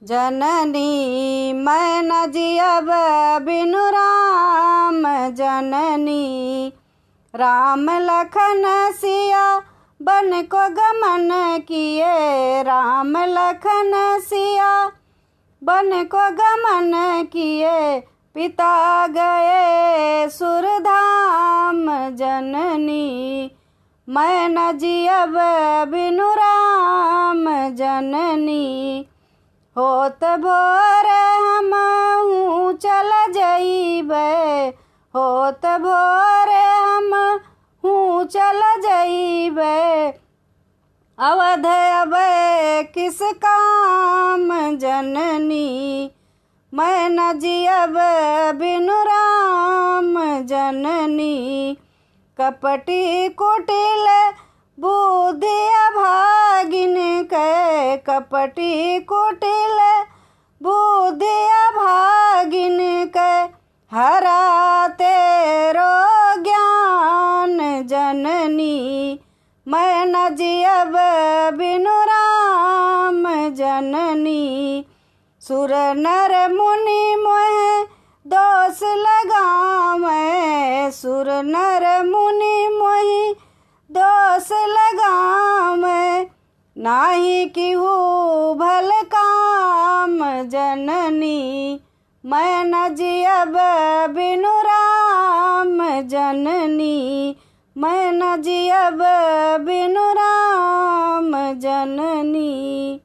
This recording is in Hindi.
जननी मैं न जियब बिनु राम जननी। राम लखन सिया बन को गमन किए, राम लखन सिया बन को गमन किए। पिता गए सुरधाम जननी, मैं न जियब बिनु राम जननी। होत भोर हमहू चल जइबै, होत भोर हमहू चल जइबै। अवध अबै किस काम जननी, मैं न जियब बिनु राम जननी। कपटी कुटिल बुद्धि अभागिन के, कपटी कुटिल बुद्धि अभागिन के। हरा तेरो ज्ञान जननी, मैं न जियब बिनु राम जननी। सुर नर मुनि मोहे दोष लगावै, सुर नर मुनि मोहि दोष लगावै। नाही किहु भल काम जननी, मैं न जियब बिनु राम जननी। मैं न जियब बिनु राम जननी।